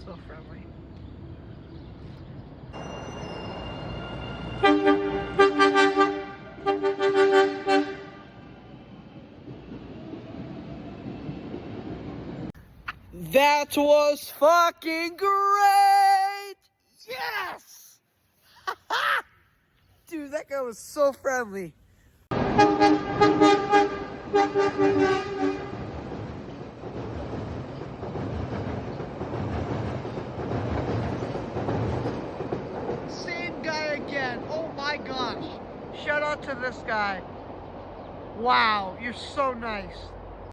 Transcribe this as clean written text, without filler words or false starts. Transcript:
So friendly. That was fucking great! Yes! Dude, that guy was so friendly. Same guy again. Oh my gosh. Shout out to this guy. Wow, you're so nice.